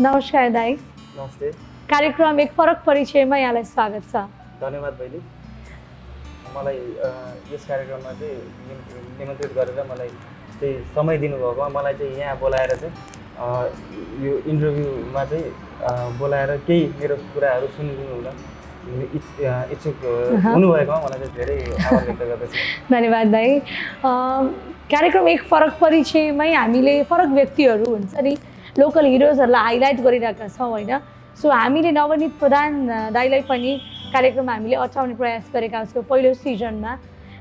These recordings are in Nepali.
नमस्कार दाई। नमस्ते। कार्यक्रम एक फरक परिचयमा यहाँलाई स्वागत छ। धन्यवाद बहिनी। मलाई यस कार्यक्रममा चाहिँ निमन्त्रित गरेर मलाई चाहिँ समय दिनुभएको, मलाई चाहिँ यहाँ बोलाएर चाहिँ यो इन्टरभ्यूमा चाहिँ बोलाएर केही मेरो कुराहरू सुनिदिनु हुन इच्छुक हुनुभएकोमा मलाई चाहिँ धेरै आभार व्यक्त गर्दछु। धन्यवाद दाई। कार्यक्रम एक फरक परिचयमै हामीले फरक व्यक्तिहरू हुन्छ नि, लोकल हिरोजहरूलाई हाइलाइट गरिरहेका छौँ होइन। सो हामीले नवनीत प्रधान दाईलाई पनि कार्यक्रममा हामीले अटाउने प्रयास गरेका छौँ पहिलो सिजनमा,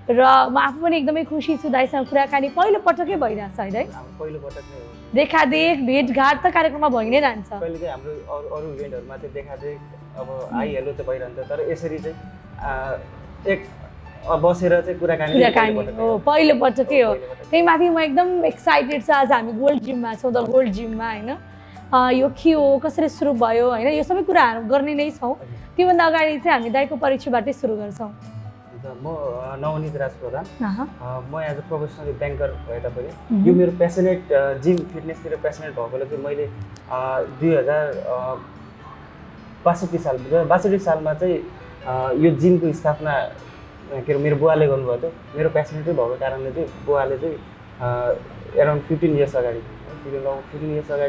र म आफू पनि एकदमै खुसी छु दाईसँग कुराकानी पहिलो पटकै भइरहेछ है दाई। पहिलो पटक नै हो। देखादेख भेटघाट त कार्यक्रममा भइ नै रहन्छ। पहिले चाहिँ हाम्रो अरू इभेन्टहरूमा चाहिँ देखादेख अब आइहाल्यो त भइरहन्छ, तर यसरी चाहिँ एक बसेर चाहिँ कुराकानी हो पहिलो पटकै हो। त्यही माथि म एकदम एक्साइटेड छु। आज हामी गोल्ड जिममा छौँ, द गोल्ड जिममा होइन। यो के हो, कसरी सुरु भयो होइन, यो सबै कुराहरू गर्ने नै छौँ। त्योभन्दा अगाडि चाहिँ हामी दाईको परिचयबाटै सुरु गर्छौँ। म नवनीत राज प्रधान। म एज अ प्रोफेसनल ब्याङ्कर भए तापनि यो मेरो पेसनेट जिम फिटनेसतिर पेसनेट भएकोले चाहिँ मैले 2062 सालमा चाहिँ यो जिमको स्थापना के अरे मेरो बुवाले गर्नुभएको थियो। मेरो पेसनेटै भएको कारणले चाहिँ बुवाले चाहिँ एराउन्ड 15 इयर्स अगाडि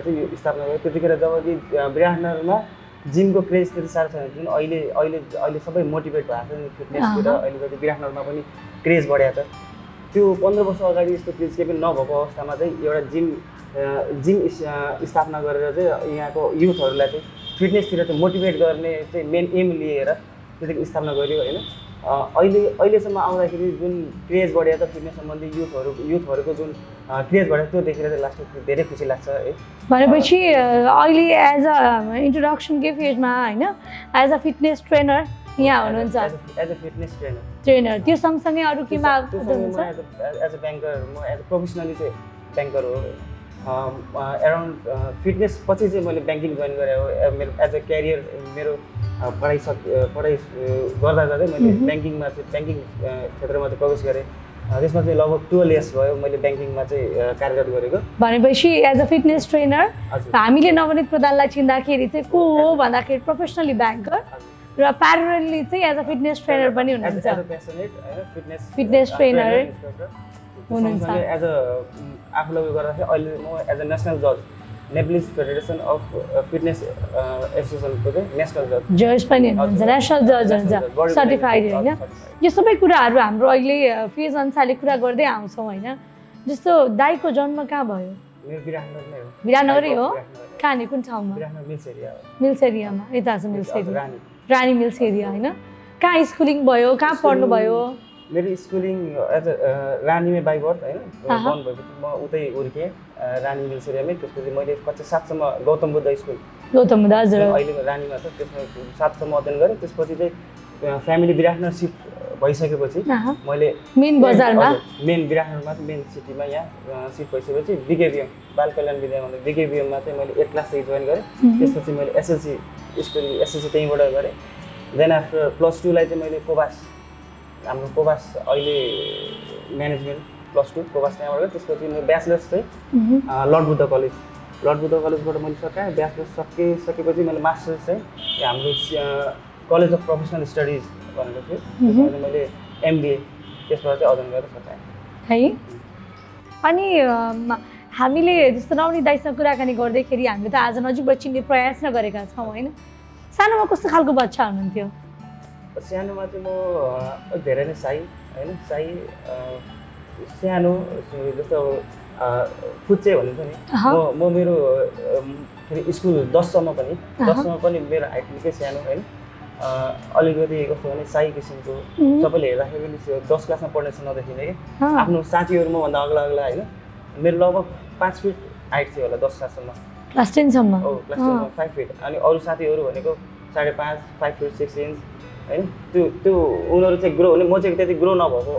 चाहिँ यो स्थापना गर्यो। त्यतिखेर जब कि विराटनगरमा जिमको क्रेजतिर साह्रो छैन, जुन अहिले सबै मोटिभेट भएको छ फिटनेसतिर, अहिले चाहिँ विराटनगरमा पनि क्रेज बढ्या छ। त्यो 15 वर्ष अगाडि यस्तो क्रेज केही पनि नभएको अवस्थामा चाहिँ एउटा जिम स्थापना गरेर चाहिँ यहाँको युथहरूलाई चाहिँ फिटनेसतिर चाहिँ मोटिभेट गर्ने चाहिँ मेन एम लिएर त्यतिखेर स्थापना गर्यो होइन। अहिलेसम्म आउँदाखेरि जुन क्रेज बढ्या छ फिटनेस सम्बन्धी युथहरूको जुन क्रेज बढ्या त्यो देखेर चाहिँ लास्टमा धेरै खुसी लाग्छ है। भनेपछि अहिले एज अ इन्ट्रोडक्सनकै फेजमा होइन, एज अ फिटनेस ट्रेनर यहाँ हुनुहुन्छ। एज अ फिटनेस ट्रेनर त्यो सँगसँगै अरू केमा हुनुहुन्छ? एज अ ब्याङ्कर, म एज अ प्रोफेसनली चाहिँ ब्याङ्कर हो। एराउन्ड फिटनेस पछि चाहिँ मैले ब्याङ्किङ जोइन गरेँ हो। मेरो एज अ क्यारियर मेरो पढाइ गर्दा गर्दै मैले ब्याङ्किङ क्षेत्रमा चाहिँ प्रवेश गरेँ। त्यसमा चाहिँ लगभग 12 इयर्स भयो मैले ब्याङ्किङमा चाहिँ कार्यरत गरेको। भनेपछि एज अ फिटनेस ट्रेनर हामीले नवनीत प्रधानलाई चिन्दाखेरि चाहिँ को हो भन्दाखेरि प्रोफेसनली ब्याङ्कर र प्यारलली चाहिँ एज अ फिटनेस ट्रेनर पनि हुनुहुन्छ। फिटनेस ट्रेनर हुनुहुन्छ। एज अ आफूलाई उयो गर्दाखेरि अहिले म एज अ नेसनल जज, नेप्लिज फेडरेसन अफ फिटनेस एसोसिएसनको चाहिँ नेसनल जज पनि हुनुहुन्छ। नेसनल जज हुन्छ, सर्टिफाइड होइन। यो सबै कुराहरू हाम्रो अहिले फेज अनुसारले कुरा गर्दै आउँछौँ होइन। जस्तो दाईको जन्म कहाँ भयो? मेरो विराटनगरमै हो। विराटनगरै हो? कहाँ कुन ठाउँमा? विराटनगर मिल्स एरियामा। यता छ mills area, Rani mills area होइन। कहाँ स्कुलिङ भयो, कहाँ पढ्नु भयो? मेरो स्कुलिङ एज अ रानीमै बाई बर्थ होइन। बर्न भएपछि म उतै हुर्केँ रानी मिल्स एरियामै। त्यसपछि मैले कक्षा 7सम्म गौतम बुद्ध स्कुल, गौतम बुद्ध हजुर अहिलेको रानीमा छ, त्यसमा 7सम्म अध्ययन गरेँ। त्यसपछि चाहिँ फ्यामिली विराटनगर सिफ्ट भइसकेपछि मैले मेन बजारमा, मेन विराटनगरमा मेन सिटीमा यहाँ सिफ्ट भइसकेपछि बिकेबिएम बाल कल्याण विद्यालय बिकेबिएममा चाहिँ मैले 8 क्लासदेखि जोइन गरेँ। त्यसपछि मैले एसएलसी त्यहीँबाट गरेँ। देन आफ्टर +2 लाई चाहिँ मैले कोबास, हाम्रो कोबास अहिले म्यानेजमेन्ट +2 कोबास त्यहाँबाट गरेँ। त्यसपछि मेरो ब्याचलर्स चाहिँ लर्ड बुद्ध कलेजबाट मैले सकाएँ। ब्याचलर्स सकेपछि मैले मास्टर्स चाहिँ हाम्रो कलेज अफ प्रोफेसनल स्टडिज भनेको थियो, त्यसमा मैले MBA त्यसबाट चाहिँ अध्ययन गरेर सकाएँ है। अनि हामीले जस्तो नवनीत दाइसँग कुराकानी गर्दाखेरि हामीले त आज नजिकबाट चिन्ने प्रयास नै गरेका छौँ होइन। सानोमा कस्तो खालको बच्चा हुनुहुन्थ्यो? सानोमा चाहिँ म धेरै नै साई होइन, सानो जस्तो फुच्चे भनिन्छ नि। म मेरो स्कुल 10सम्म पनि मेरो हाइट निकै सानो होइन। अलिकति कस्तो भने साई किसिमको, सबैले हेर्दाखेरि पनि 10 क्लासमा पढ्ने जस्तो नदेखिने कि आफ्नो साथीहरू मभन्दा अग्ला होइन। मेरो लगभग 5 फिट हाइट थियो होला 10 क्लाससम्म, क्लास 10 सम्म। हो क्लास 10 मा 5 फिट। अनि अरू साथीहरू भनेको 5.5 5 फिट 6 इन्च हैन। त्यो उनीहरू चाहिँ ग्रो हुने, म चाहिँ त्यति ग्रो नभएको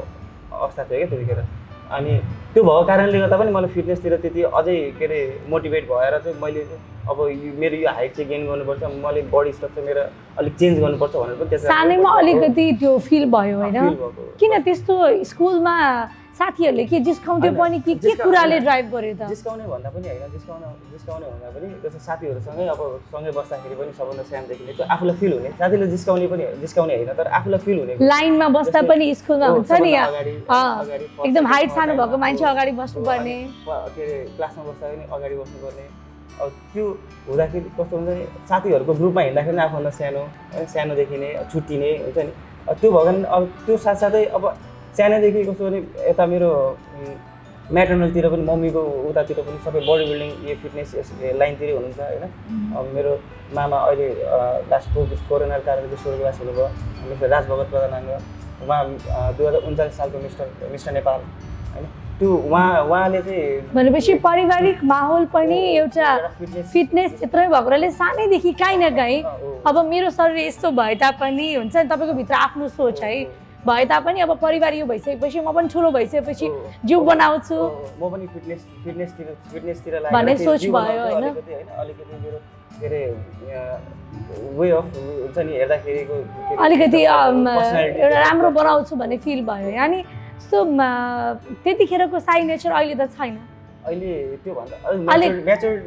अवस्था थियो क्या त्यतिखेर। अनि त्यो भएको कारणले गर्दा पनि मलाई फिटनेसतिर त्यति अझै के अरे मोटिभेट भएर चाहिँ मैले अब मेरो यो हाइट चाहिँ गेन गर्नुपर्छ, मैले बडी स्ट्रक्चर मेरो अलिक चेन्ज गर्नुपर्छ भनेर पनि त्यसै सानैमा अलिकति त्यो फिल भयो होइन? feel भएको। किन त्यस्तो स्कुलमा साथीहरूले के जिस्काउँथ्यो पनि कि के कुराले ड्राइभ गर्यो त? जिस्काउने भन्दा पनि होइन, जिस्काउने भन्दा पनि जस्तो साथीहरूसँगै अब सँगै बस्दाखेरि पनि सबभन्दा सानोदेखि नै आफूलाई फिल हुने, साथीले जिस्काउने होइन तर आफूलाई फिल हुने। लाइनमा बस्दा पनि स्कुलमा हुन्छ नि अगाडि एकदम हाइट सानो भएको मान्छे अगाडि बस्नुपर्ने, के अरे क्लासमा बस्दा पनि अगाडि बस्नुपर्ने। अब त्यो हुँदाखेरि कस्तो हुन्छ नि, साथीहरूको ग्रुपमा हिँड्दाखेरि पनि आफूभन्दा सानो है, सानोदेखि नै छुट्टिने हुन्छ नि। त्यो भयो भने अब त्यो साथसाथै अब सानोदेखि कस्तो भने यता मेरो म्याटर्नलतिर पनि मम्मीको उतातिर पनि सबै बडी बिल्डिङ यो फिटनेस लाइनतिरै हुनुहुन्छ होइन। अब मेरो मामा अहिले लास्ट कोरोनाको कारणले स्वर्गवास हुनुभयो, मिस्टर राजभगत प्रधानाङ्ग, उहाँ 2039 सालको मिस्टर नेपाल होइन। त्यो उहाँले चाहिँ भनेपछि पारिवारिक माहौल पनि एउटा फिटनेस क्षेत्रमै भएकोले सानैदेखि काहीँ न काहीँ अब मेरो शरीर यस्तो भए तापनि हुन्छ नि, तपाईँको भित्र आफ्नो सोच है भए तापनि अब परिवार यो भइसकेपछि म पनि ठुलो भइसकेपछि जिउ बनाउँछु म पनि फिटनेसतिर भन्ने सोच भयो होइन। अलिकति मेरो के अरे वे अफ हुन्छ नि हेर्दाखेरिको अलिकति एउटा राम्रो बनाउँछु भन्ने फिल भयो। यानि सो त्यतिखेरको साई नेचर अहिले त छैन, अहिले त्यो भन्दा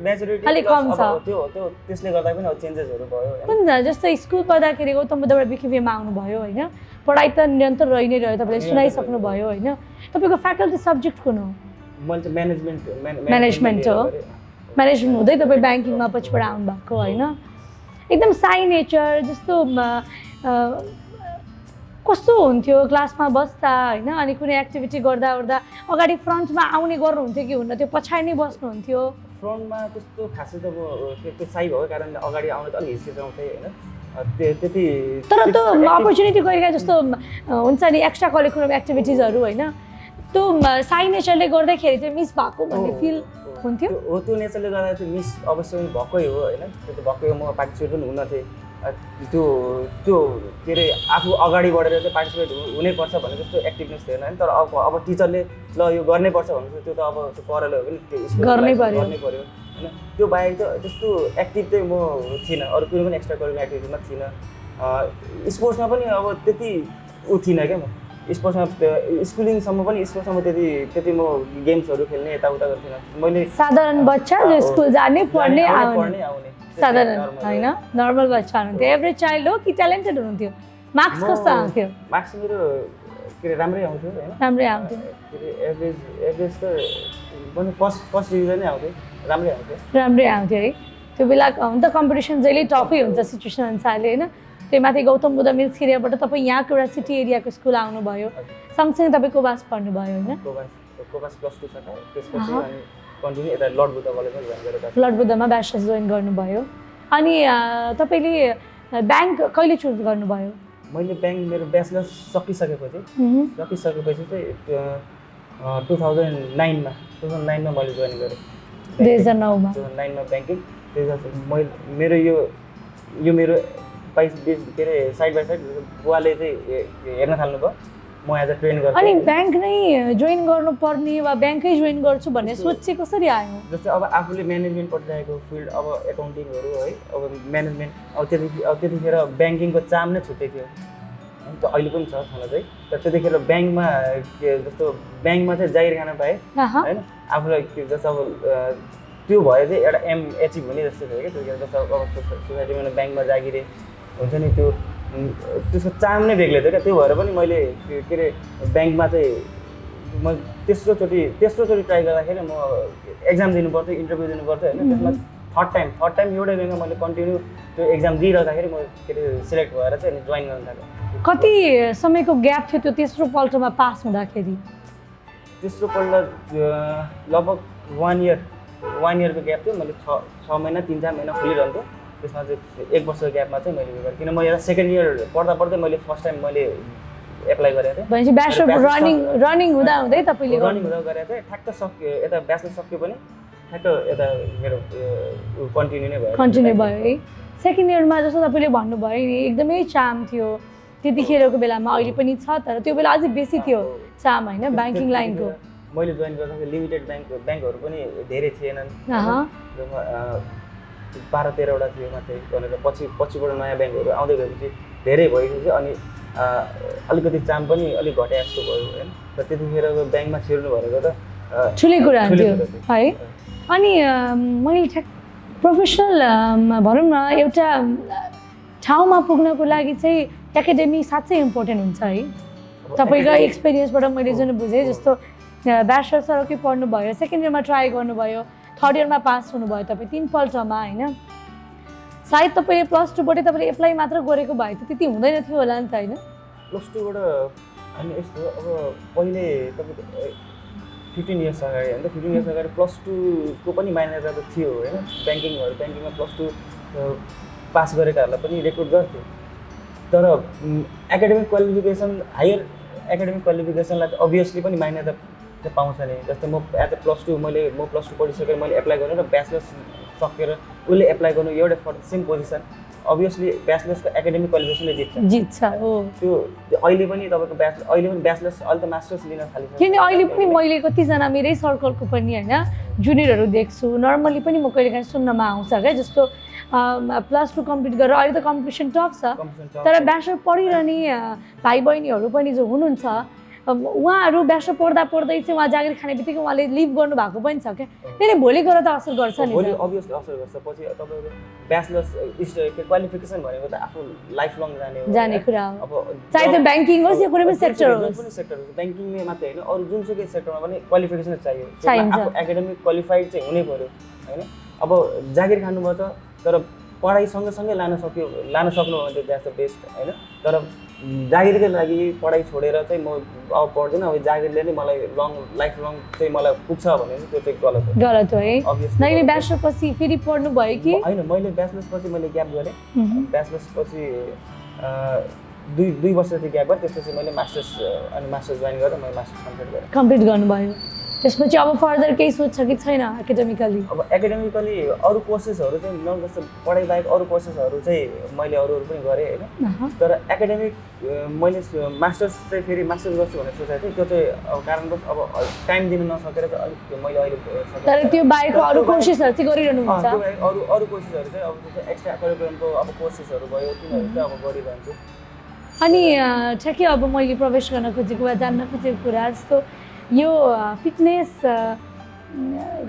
म्याच्युरिटी अलिक कम छ। त्यो त्यसले गर्दा पनि अब चेन्जेसहरू भयो कुन जस्तो स्कुल पढ्दाखेरि गौतम बुद्धबाट बिकेबीमा आउनुभयो होइन, पढाइ त निरन्तर रहि नै रह्यो, तपाईँले सुनाइसक्नु भयो होइन। तपाईँको फ्याकल्टी सब्जेक्ट कुन हो? मैले चाहिँ म्यानेजमेन्ट हो। म्यानेजमेन्ट हुँदै तपाईँ ब्याङ्किङमा पछिबाट आउनु भएको होइन। एकदम साई नेचर जस्तो कस्तो हुन्थ्यो क्लासमा बस्दा होइन, अनि कुनै एक्टिभिटी गर्दा अगाडि फ्रन्टमा आउने गर्नुहुन्थ्यो कि हुन्न, त्यो पछाडि नै बस्नुहुन्थ्यो? फ्रन्टमा त्यस्तो खासै त म त्यो साई भएको कारणले अगाडि आउन त अलिक हिचकिचाउँथेँ होइन त्यति। तर त्यो अपर्च्युनिटी कहिले जस्तो हुन्छ नि एक्स्ट्रा करिकुलम एक्टिभिटिजहरू होइन, त्यो साई नेचरले गर्दाखेरि चाहिँ मिस भएको भन्ने फिल हुन्थ्यो? हो त्यो नेचरले गर्दा चाहिँ मिस अवश्य पनि भएकै हो होइन। त्यो त भएकै हो, म पार्टिसिपेट पनि हुन थिएँ। त्यो के अरे आफू अगाडि बढेर चाहिँ पार्टिसिपेट हुनैपर्छ भन्ने जस्तो एक्टिभनेस थिएन होइन। तर अब टिचरले ल यो गर्नैपर्छ भनेपछि त्यो त अब त्यो करले हो भने गर्नै पर्यो होइन। त्यो बाहेक चाहिँ त्यस्तो एक्टिभ चाहिँ म थिइनँ, अरू कुनै पनि एक्स्ट्रा करिकुलर एक्टिभिटीमा थिइनँ। स्पोर्ट्समा पनि अब त्यति थिइनँ क्या म। स्पोर्ट्समा स्कुलिङसम्म पनि स्पोर्ट्समा त्यति म गेम्सहरू खेल्ने यताउता गर्थेन। मैले साधारण बच्चा जो स्कुल जाने पढ्ने आउने साधारण होइन, नर्मल बच्चा हुनुहुन्थ्यो, एभरेज चाइल्ड हो कि ट्यालेन्टेड हुनुहुन्थ्यो? मार्क्स कस्तो आउँथ्यो? मार्क्स मेरो के अरे राम्रै आउँथ्यो होइन, राम्रै आउँथ्यो। के अरे एभरेज त पनि फर्स्ट डिभिजनै आउँथ्यो, राम्रै आउँथ्यो है। त्यो बेला हुन त कम्पिटिसन जहिले टफै हुन्छ सिचुएसन अनुसारले होइन। त्यही माथि गौतम बुद्ध मिल्स एरियाबाट तपाईँ यहाँको एउटा सिटी एरियाको स्कुल आउनुभयो, सँगसँगै तपाईँ कोबास पढ्नुभयो होइन? कोबास +2 छ, त्यसपछि अनि कन्टिन्यू यता लर्ड बुद्ध कलेजमा जोइन गरेर लर्ड बुद्धमा ब्याचलर्स जोइन गर्नुभयो। अनि तपाईँले ब्याङ्क कहिले चुज गर्नुभयो? मैले ब्याङ्क मेरो ब्याचलर्स सकिसकेपछि चाहिँ 2009मा मैले जोइन गरेँ। 2009मा ब्याङ्किङ। मेरो यो मेरो 22 के अरे साइड बाई साइड बुवाले चाहिँ हेर्न थाल्नुभयो, म एज अ ट्रेन गर्थेँ। अनि ब्याङ्क नै जोइन गर्नुपर्ने वा ब्याङ्कै जोइन गर्छु भन्ने सोच चाहिँ कसरी आयो? जस्तै अब आफूले म्यानेजमेन्ट पढिरहेको फिल्ड अब एकाउन्टिङहरू है, अब म्यानेजमेन्ट अब त्यतिखेर ब्याङ्किङको चाम नै छुट्टै थियो। अहिले पनि छ छन चाहिँ, तर त्यतिखेर ब्याङ्कमा जस्तो ब्याङ्कमा चाहिँ जागिर खान पाएँ होइन। आफूलाई जस्तो अब त्यो भयो चाहिँ एउटा एम एचिभ हुने जस्तो थियो क्या त्यतिखेर। जस्तो अब सोसाइटीमा ब्याङ्कमा जागिरे हुन्छ नि, त्यसको चाम नै बेग्लै थियो क्या। त्यो भएर पनि मैले के अरे ब्याङ्कमा चाहिँ म तेस्रोचोटि ट्राई गर्दाखेरि म एक्जाम दिनु पर्थ्यो, इन्टरभ्यू दिनु पर्थ्यो होइन। त्यसमा थर्ड टाइम एउटै ब्याङ्कमा मैले कन्टिन्यू त्यो एक्जाम दिइरहँदाखेरि म के अरे सिलेक्ट भएर चाहिँ अनि जोइन गर्न थालेँ। कति समयको ग्याप थियो त्यो तेस्रो पल्टमा पास हुँदाखेरि? तेस्रो पल्ट लगभग 1 इयरको ग्याप थियो। मैले 6 महिना 3-4 महिना खोलिरहन्थ्यो, त्यसमा चाहिँ 1 वर्षको ग्यापमा चाहिँ मैले गरेँ। किन म यहाँ सेकेन्ड इयर पढ्दै मैले फर्स्ट टाइम मैले एप्लाई गरेको थिएँ। भनेपछि ब्याचलर रनिङ हुँदै तपाईँले रनिङ हुँदा गरेको थिएँ। ठ्याक्क सक्यो, यता ब्याचलर सक्यो पनि ठ्याक्क यता मेरो कन्टिन्यू भयो है। सेकेन्ड इयरमा जस्तो तपाईँले भन्नुभयो नि एकदमै चाम थियो त्यतिखेरको बेलामा, अहिले पनि छ तर त्यो बेला अझै बेसी थियो चाम होइन ब्याङ्किङ लाइनको। मैले जोइन गर्दाखेरि लिमिटेड ब्याङ्कहरू पनि धेरै थिएनन्, 12-13वटा थियो मात्रै भनेर पछिबाट नयाँ ब्याङ्कहरू आउँदै गएपछि धेरै भइसक्यो। अनि अलिकति चाम पनि अलिक घटे जस्तो भयो होइन। र त्यतिखेरको ब्याङ्कमा छिर्नु भनेको त ठुलै कुरा थियो है। अनि मैले प्रोफेसनल भनौँ न एउटा ठाउँमा पुग्नको लागि चाहिँ एकाडेमी साँच्चै इम्पोर्टेन्ट हुन्छ है। तपाईँको एक्सपिरियन्सबाट मैले जुन बुझेँ, जस्तो ब्याचलर सरकै पढ्नुभयो, सेकेन्ड इयरमा ट्राई गर्नुभयो, थर्ड इयरमा पास हुनुभयो तपाईँ 3 पल्टमा होइन। सायद तपाईँले +2बाटै तपाईँले एप्लाई मात्र गरेको भए त त्यति हुँदैन थियो होला नि त होइन। +2बाट होइन यस्तो अब पहिले तपाईँको 15 इयर्स अगाडि होइन, 15 इयर्स अगाडि +2को पनि मान्यता त थियो होइन। ब्याङ्किङमा +2 पास गरेकाहरूलाई पनि रेकर्ड गर्थ्यो। तर एकाडेमिक क्वालिफिकेसन, हायर एकाडेमिक क्वालिफिकेसनलाई त अभियसली पनि मान्यता चाहिँ पाउँछ नि। जस्तै म एज अ +2 म +2 पढिसकेर मैले एप्लाई गरेँ र ब्याचलर्स सकेर उसले एप्लाई गर्नु एउटा for the same position, obviously ब्याचलर्सको एकाडेमिक क्वालिफिकेसनले जित्छ हो। त्यो अहिले पनि तपाईँको अहिले पनि ब्याचलर्स, अहिले त मास्टर्स लिन थालिसक्यो। किनभने अहिले पनि मैले कतिजना मेरै सर्कलको पनि होइन जुनियरहरू देख्छु, नर्मली पनि म कहिलेकाहीँ सुन्नमा आउँछ क्या, जस्तो +2 कम्प्लिट गरेर अहिले त कम्पिटिसन टफ छ, तर ब्याचलर पढिरहने भाइ बहिनीहरू पनि जो हुनुहुन्छ उहाँहरू ब्याचलर पढ्दै चाहिँ उहाँ जागिर खाने बित्तिकै उहाँले लिभ गर्नु भएको पनि छ क्या। त्यसले भोलि गएर त असर गर्छ नि। भोलि अभियसली असर गर्छ। पछि तपाईँको ब्याचलर्स क्वालिफिकेसन भनेको त आफ्नो लाइफ लङ जाने कुरा हो। अब चाहे त्यो ब्याङ्किङ होस् या कुनै पनि सेक्टर होस्, ब्याङ्किङमै मात्रै होइन, अरू जुनसुकै सेक्टरमा पनि क्वालिफिकेसन चाहियो। आफू एकाडेमिक क्वालिफाइड चाहिँ हुनै पऱ्यो होइन। अब जागिर खानुभयो त, तर पढाइ सँगसँगै लान सक्नुभयो भने त द्याट्स द बेस्ट होइन। तर जागिरकै लागि पढाइ छोडेर चाहिँ म अब पढ्दिनँ, अब जागिरले नै मलाई लाइफ लङ चाहिँ मलाई पुग्छ भने त्यो चाहिँ गलत हो है। मैले ब्याचलर पछि फेरि पढ्नु भयो कि होइन? मैले ब्याचलर्स पछि मैले ग्याप गरेँ। ब्याचलर्स पछि 2 वर्ष चाहिँ ग्याप गरेँ। त्यसपछि मैले मास्टर्स जोइन गरेर मैले मास्टर्स कम्प्लिट गर्नुभयो। त्यसपछि अब फर्दर केही सोच्छ कि छैन एकाडेमिकली? अब एकाडेमिकली अरू कोर्सेसहरू चाहिँ जस्तो पढाइ बाहेक अरू कोर्सेसहरू चाहिँ मैले अरू पनि गरेँ होइन। तर एकाडेमिक मैले मास्टर्स चाहिँ फेरि मास्टर्स गर्छु भनेर सोचेको थिएँ। त्यो चाहिँ अब कारणवश अब टाइम दिन नसकेर चाहिँ अलिक मैले अहिले। तर त्यो बाहेक अरू कोर्सेसहरू चाहिँ गरिरहनु हुन्छ? अरू कोर्सेसहरू चाहिँ अब एक्स्ट्रा करिकुलमको अब कोर्सेसहरू भयो, तिनीहरू चाहिँ अब गरिरहन्छु। अनि ठ्याक्कै अब मैले प्रवेश गर्न खोजेको वा जान्न खोजेको कुरा जस्तो यो फिटनेस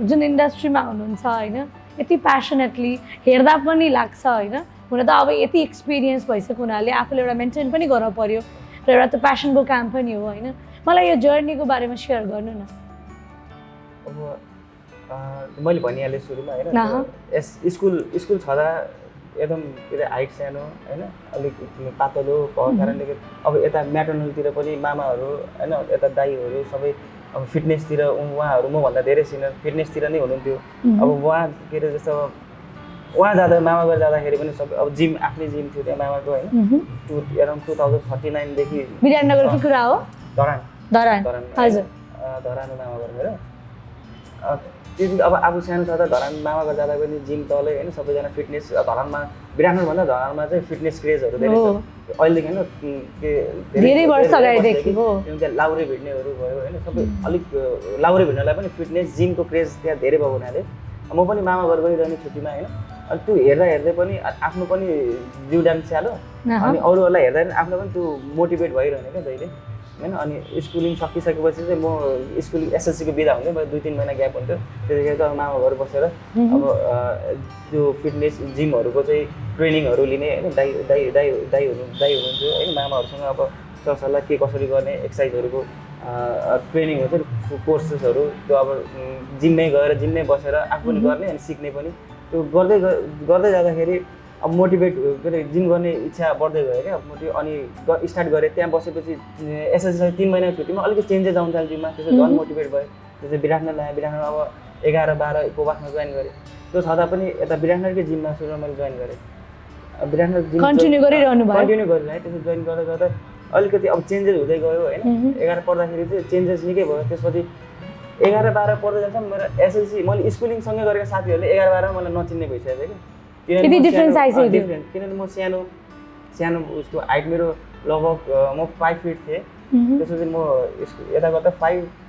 जुन इन्डस्ट्रीमा हुनुहुन्छ होइन, यति प्यासनेटली हेर्दा पनि लाग्छ होइन। हुन त अब यति एक्सपिरियन्स भइसक्यो हुनाले आफूले एउटा मेन्टेन पनि गर्न पर्यो र एउटा त प्यासनको काम पनि हो होइन। मलाई यो जर्नीको बारेमा सेयर गर्नु न। अब मैले भनिहालेँ सुरुमा होइन, स्कुल छँदा एकदम हाइट सानो होइन, अलिक पातलो भएको कारणले अब यता म्याटर्नलतिर पनि मामाहरू होइन, यता दाईहरू सबै अब फिटनेसतिर उहाँहरू मभन्दा धेरै सिनियर फिटनेसतिर नै हुनुहुन्थ्यो। अब उहाँ के अरे जस्तो उहाँ मामा गएर जाँदाखेरि पनि सबै अब जिम, आफ्नै जिम थियो त्यहाँ मामाको होइन। अराउन्ड 2039देखि विराटनगरको कुरा हो? धरान हजुर, धरानमा मामा घर मेरो। त्यो अब आफू सानो छ त धरान मामा घर जाँदा पनि जिम तलै होइन, सबैजना फिटनेस। धरानमा विराटनगरभन्दा धरानमा चाहिँ फिटनेस क्रेजहरू धेरै छ अहिलेदेखि होइन, धेरै वर्ष अगाडिदेखि हो। त्यहाँ लाउरे भिड्नेहरू भयो होइन, सबै अलिक लाउरे भिड्नलाई पनि फिटनेस जिमको क्रेज त्यहाँ धेरै भएको हुनाले म पनि मामा घर गइरहने छुट्टीमा होइन। अनि त्यो हेर्दै पनि आफ्नो पनि जिउ डान्स स्यालो, अनि अरूहरूलाई हेर्दा पनि आफ्नो पनि त्यो मोटिभेट भइरहने क्या जहिले होइन। अनि स्कुलिङ सकिसकेपछि चाहिँ म स्कुलिङ एसएलसीको बिदा हुन्थेँ, मैले 2-3 महिना ग्याप हुन्थ्यो। त्यतिखेर चाहिँ मामा घर बसेर अब त्यो फिटनेस जिमहरूको चाहिँ ट्रेनिङहरू लिने होइन। दाई हुनुहुन्थ्यो होइन, मामाहरूसँग अब सरसल्लाह के कसरी गर्ने एक्सर्साइजहरूको ट्रेनिङ हुन्छ नि, कोर्सेसहरू त्यो अब जिममै बसेर आफू पनि गर्ने अनि सिक्ने पनि। त्यो गर्दै जाँदाखेरि अब मोटिभेट के अरे जिम गर्ने इच्छा बढ्दै गयो क्या अनि स्टार्ट गरेँ। त्यहाँ बसेपछि एसएलसी 3 महिनाको छुट्टीमा अलिकति चेन्जेस आउनु थाल्यो जिममा, त्यसो झन् मोटिभेट भयो। त्यो चाहिँ विराटनगर ल्याएँ। विराटनगर अब 11-12 कोबासमा जोइन गरेँ। त्यो छँदा पनि यता विराटनगरकै जिममा सुरुमा मैले जोइन गरेँ। विराटनगर जिम कन्टिन्यू गरिरहनु भयो? कन्टिन्यू गरिरहेँ। त्यसो जोइन गर्दा अलिकति अब चेन्जेस हुँदै गयो होइन। 11 पढ्दाखेरि चाहिँ चेन्जेस निकै भयो। त्यसपछि 11-12 पढ्दै जान्छ मेरो एसएलसी मैले स्कुलिङसँगै गरेका साथीहरूले 11-12मा मलाई नचिन्ने भइसकेको थियो कि। किनभने म सानो उसको हाइट मेरो लगभग म 5 फिट थिएँ। त्यसपछि म यता गर्दा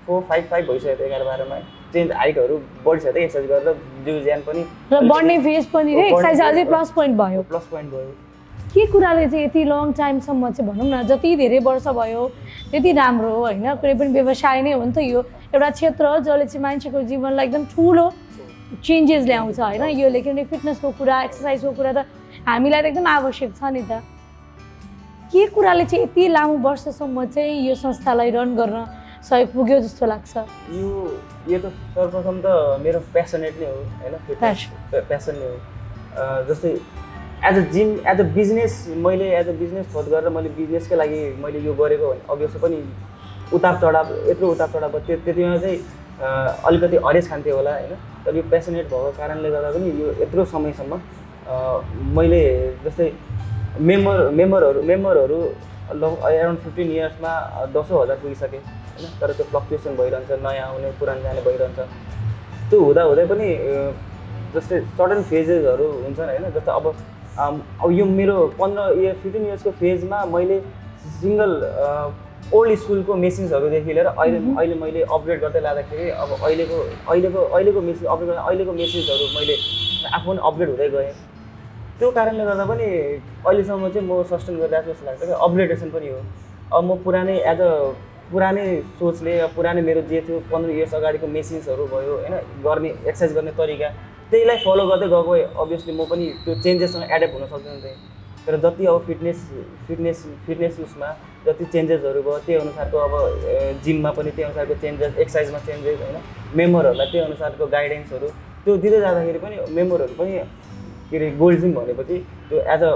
4-5 भइसक्यो 11-12मा चेन्ज हाइटहरू बढिसक्यो एक्सर्साइज गरेर जिउ ज्यान पनि र बढ्ने फेज पनि रे एक्सर्साइज अझै प्लस पोइन्ट भयो के कुराले चाहिँ यति लङ टाइमसम्म चाहिँ भनौँ न जति धेरै वर्ष भयो त्यति राम्रो हो होइन कुनै पनि व्यवसाय नै हो नि त यो एउटा क्षेत्र हो जसले चाहिँ मान्छेको जीवनलाई एकदम ठुलो चेन्जेस ल्याउँछ होइन योले किनभने फिटनेसको कुरा एक्सर्साइजको कुरा त हामीलाई त एकदम आवश्यक छ नि त के कुराले चाहिँ यति लामो वर्षसम्म चाहिँ यो संस्थालाई रन गर्न सहयोग पुग्यो जस्तो लाग्छ यो त सर्वप्रथम त मेरो प्यासनेट नै हो होइन फिटनेस प्यासन नै हो जस्तै एज अ बिजनेस मैले एज अ बिजनेस खोज गरेर मैले बिजनेसकै लागि मैले यो गरेको भने अभियसली पनि उतार चढाव यत्रो उतार चढाव त्यतिमा चाहिँ अलिकति हरेस खान्थ्यो होला होइन तर यो प्यासनेट भएको कारणले गर्दा पनि यो यत्रो समयसम्म मैले जस्तै मेम्बरहरू अराउन्ड 15 इयर्समा 10,000 पुगिसकेँ होइन तर त्यो फ्लक्चुएसन भइरहन्छ नयाँ आउने पुरानो जाने भइरहन्छ त्यो हुँदाहुँदै पनि जस्तै सर्टन फेजेसहरू हुन्छन् होइन जस्तै अब यो मेरो 15 इयर्सको फेजमा मैले सिङ्गल ओल्ड स्कुलको मेसिन्सहरूदेखि लिएर अहिले मैले अपग्रेड गर्दै लाँदाखेरि अब अहिलेको मेसिन अपग्रेड गर्दा अहिलेको मेसिन्सहरू मैले आफू पनि अपग्रेड हुँदै गएँ त्यो कारणले गर्दा पनि अहिलेसम्म चाहिँ म सस्टेन गरिरहेको जस्तो लाग्छ कि अपग्रेडेसन पनि हो अब म पुरानै सोचले पुरानै मेरो जे थियो 15 इयर्स अगाडिको मेसिन्सहरू भयो होइन गर्ने एक्सर्साइज गर्ने तरिका त्यहीलाई फलो गर्दै गएको अभियसली म पनि त्यो चेन्जेससँग एडेप्ट हुन सक्दैन थिएँ तर जति अब फिटनेस उसमा जति चेन्जेसहरू भयो त्यही अनुसारको अब जिममा पनि त्यही अनुसारको चेन्जेस एक्सर्साइजमा चेन्जेस होइन मेम्बरहरूलाई त्यही अनुसारको गाइडेन्सहरू त्यो दिँदै जाँदाखेरि पनि मेम्बरहरू पनि के अरे गोल्ड जिम भनेपछि त्यो एज अ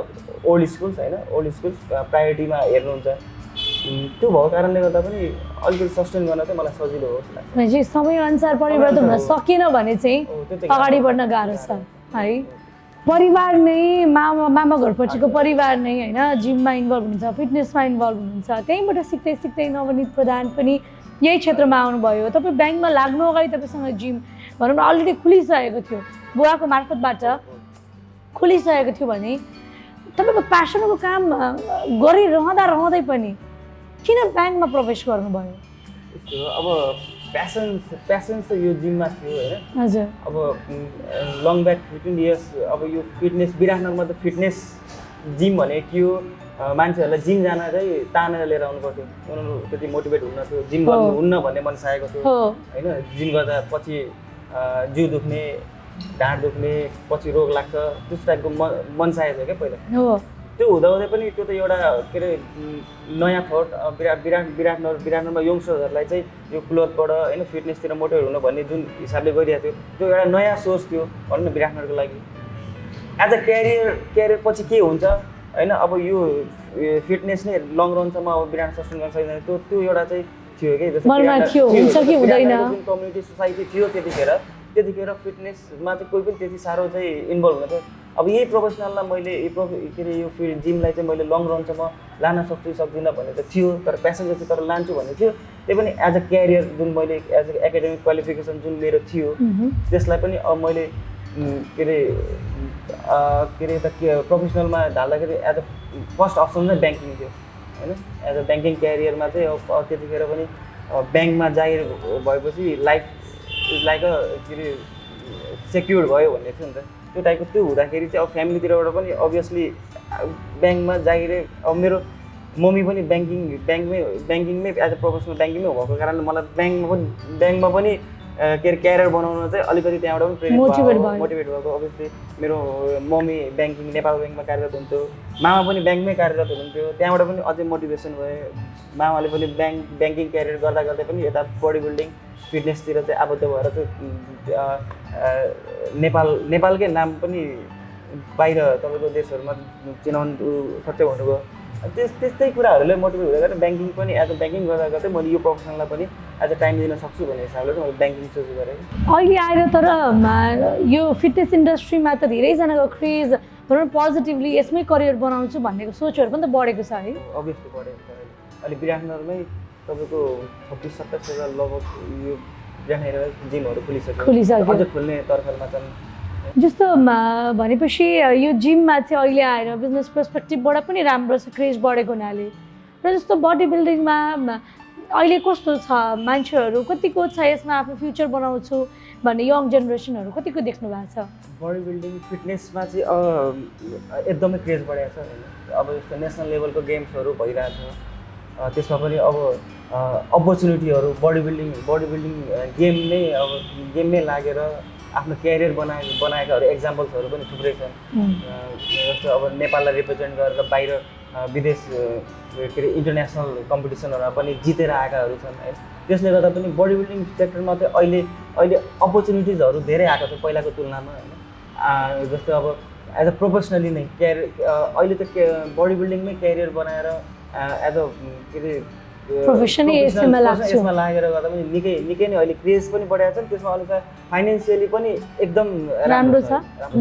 ओल्ड स्कुल्स होइन ओल्ड स्कुल्स प्रायोरिटीमा हेर्नुहुन्छ त्यो भएको कारणले गर्दा पनि अलिकति सस्टेन गर्न चाहिँ मलाई सजिलो हो जस्तो लाग्छ भनेपछि समयअनुसार परिवर्तन हुन सकेन भने चाहिँ अगाडि बढ्न गाह्रो छ है परिवार नै मामा घरपछिको परिवार नै होइन जिममा इन्भल्भ हुनुहुन्छ फिटनेसमा इन्भल्भ हुनुहुन्छ त्यहीँबाट सिक्दै सिक्दै नवनीत प्रधान पनि यही क्षेत्रमा आउनुभयो तपाईँ ब्याङ्कमा लाग्नु अगाडि तपाईँसँग जिम भनौँ न अलरेडी खुलिसकेको थियो बुवाको मार्फतबाट खुलिसकेको थियो भने तपाईँको प्यासनको काम गरिरहँदै पनि किन ब्याङ्कमा प्रवेश गर्नुभयो अब प्यासन त यो जिममा थियो होइन हजुर अब लङ ब्याक 15 इयर्स अब यो फिटनेस विराटनगरमा त फिटनेस जिम भने के हो मान्छेहरूलाई जिम जान चाहिँ तानेर लिएर आउनु पर्थ्यो उनीहरू त्यति मोटिभेट हुन्न थियो जिम गर्नुहुन्न भन्ने मनसाएको थियो होइन जिम गर्दा पछि जिउ दुख्ने ढाड दुख्ने पछि रोग लाग्छ त्यस्तो टाइपको मनसाएको थियो क्या पहिला त्यो हुँदाहुँदै पनि त्यो त एउटा के अरे नयाँ थट विराटनगरमा यङ्स्टर्सहरूलाई चाहिँ यो क्लोथबाट होइन फिटनेसतिर मोटिभेट हुनु भन्ने जुन हिसाबले गरिरहेको थियो त्यो एउटा नयाँ सोच थियो भनौँ न विराटनगरको लागि एज अ क्यारियर पछि के हुन्छ होइन अब यो फिटनेस नै लङ रनसम्म अब विराट सस्टेन गर्न सक्दैन त्यो एउटा चाहिँ थियो कि जस्तै कम्युनिटी सोसाइटी थियो त्यतिखेर फिटनेसमा चाहिँ कोही पनि त्यति साह्रो चाहिँ इन्भल्भ हुन थियो अब यही प्रोफेसनललाई मैले के अरे यो जिमलाई चाहिँ मैले लङ रनसम्म लान सक्दिनँ भन्ने त थियो तर प्यासन जति तर लान्छु भन्ने थियो त्यही पनि एज अ क्यारियर जुन मैले एज अ एकाडेमिक क्वालिफिकेसन जुन मेरो थियो त्यसलाई पनि अब मैले प्रोफेसनलमा ढाल्दाखेरि एज अ फर्स्ट अप्सन चाहिँ ब्याङ्किङ थियो होइन एज अ ब्याङ्किङ क्यारियरमा चाहिँ अब त्यतिखेर पनि ब्याङ्कमा जागिर भएपछि लाइफ इज लाइक अ के अरे सेक्युर भयो भन्ने थियो नि त त्यो टाइपको त्यो हुँदाखेरि चाहिँ अब फ्यामिलीतिरबाट पनि अभियसली ब्याङ्कमा जागिरै अब मेरो मम्मी पनि ब्याङ्किङमै एज अ प्रोफेसनल ब्याङ्किङमै भएको कारणले मलाई ब्याङ्कमा पनि के अरे क्यारियर बनाउन चाहिँ अलिकति त्यहाँबाट पनि मोटिभेट भएको अभियसली मेरो मम्मी ब्याङ्किङ नेपाल ब्याङ्कमा कार्यरत हुन्थ्यो मामा पनि ब्याङ्कमै कार्यरत हुनुहुन्थ्यो त्यहाँबाट पनि अझै मोटिभेसन भयो मामाले पनि ब्याङ्किङ क्यारियर गर्दा गर्दै पनि यता बडी बिल्डिङ फिटनेसतिर चाहिँ आबद्ध भएर चाहिँ नेपालकै नाम पनि बाहिर तपाईँको देशहरूमा चिनाउनु सट्टै भन्नुभयो त्यस्तै कुराहरूले मोटिभेट हुँदै गर्दा ब्याङ्किङ पनि एज अ ब्याङ्किङ गर्दा गर्दै मैले यो प्रोफेसनलाई पनि एज अ टाइम दिन सक्छु भन्ने हिसाबले चाहिँ मैले ब्याङ्किङ चुज गरेँ अहिले आएर तर यो फिटनेस इन्डस्ट्रीमा त धेरैजनाको क्रेज भनौँ पोजिटिभली यसमै करियर बनाउँछु भन्नेको सोचहरू पनि त बढेको छ है अभियसली बढेको छ अहिले विराटनगरमै तपाईँको 26-27 लगभग यो विराटनगर जिमहरू खुलिसक्यो अझ खोल्ने तर्फमा छन् जस्तो भनेपछि यो जिममा चाहिँ अहिले आएर बिजनेस पर्सपेक्टिभबाट पनि राम्रो छ क्रेज बढेको हुनाले र जस्तो बडी बिल्डिङमा अहिले कस्तो छ मान्छेहरू कतिको छ यसमा आफ्नो फ्युचर बनाउँछु भन्ने यङ जेनेरेसनहरू कतिको देख्नु भएको छ? बडी बिल्डिङ फिटनेसमा चाहिँ एकदमै क्रेज बढेको छ होइन। अब जस्तो नेसनल लेभलको गेम्सहरू भइरहेछ, त्यसमा पनि अब अपर्च्युनिटीहरू बडी बिल्डिङ गेममै लागेर आफ्नो क्यारियर बनाएकाहरू एक्जाम्पल्सहरू पनि थुप्रै छन्। जस्तो अब नेपाललाई रिप्रेजेन्ट गरेर बाहिर विदेश के अरे इन्टरनेसनल कम्पिटिसनहरूमा पनि जितेर आएकाहरू छन् होइन। त्यसले गर्दा पनि बडी बिल्डिङ सेक्टरमा चाहिँ अहिले अपर्च्युनिटिजहरू धेरै आएको छ पहिलाको तुलनामा होइन। जस्तो अब एज अ प्रोफेसनली नै अहिले त बडी बिल्डिङमै क्यारियर बनाएर एज अ के अरे प्रोफेसनै यसमा लागेर गर्दा पनि निकै नै अहिले क्रेज पनि बढेको छ। त्यसमा अनुसार फाइनेन्सियली पनि एकदम राम्रो छ।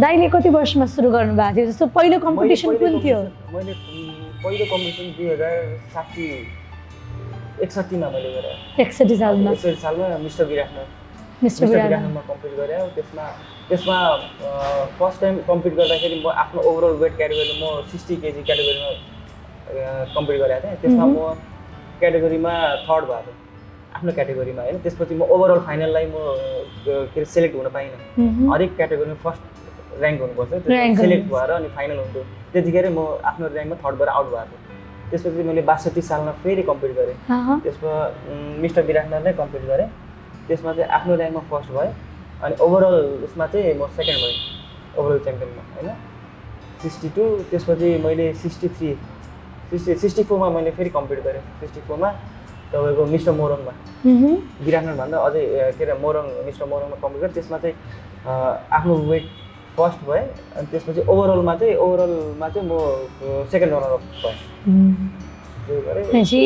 दाइले कति वर्षमा सुरु गर्नुभएको थियो? जस्तो पहिलो कम्पिटिसन कुन थियो? मैले पहिलो कम्पिटिसन 2061 मा मैले गरेँ। 61 सालमा मिस्टर विराटमा कम्पिट गरेँ। त्यसमा फर्स्ट टाइम कम्पिट गर्दाखेरि म आफ्नो ओभरअल वेट क्याटेगोरी म 60 केजी क्याटेगोरीमा कम्पिट गरेको थिएँ। त्यसमा म क्याटेगोरीमा थर्ड भएको थिएँ आफ्नो क्याटेगोरीमा होइन। त्यसपछि म ओभरअल फाइनललाई म के अरे सेलेक्ट हुन पाइनँ। हरेक क्याटेगोरीमा फर्स्ट ऱ्याङ्क हुनुपर्छ, सेलेक्ट भएर अनि फाइनल हुन्थ्यो। त्यतिखेरै म आफ्नो ऱ्याङ्कमा थर्ड भएर आउट भएको थिएँ। त्यसपछि मैले 62 सालमा फेरि कम्पिट गरेँ। त्यसमा मिस्टर विराटनगर नै कम्पिट गरेँ। त्यसमा चाहिँ आफ्नो ऱ्याङ्कमा फर्स्ट भएँ अनि ओभरअल उसमा चाहिँ म सेकेन्ड भएँ ओभरअल च्याम्पियनमा होइन 62। त्यसपछि मैले 64 मा मैले फेरि कम्पिट गरेँ। 64 मा तपाईँको मिस्टर मोरङमा विराटनगरभन्दा अझै के अरे मिस्टर मोरङमा कम्पिट गरेँ। त्यसमा चाहिँ आफ्नो वेट फर्स्ट भएँ अनि त्यसपछि ओभरअलमा चाहिँ म सेकेन्ड रनर अप भएँ।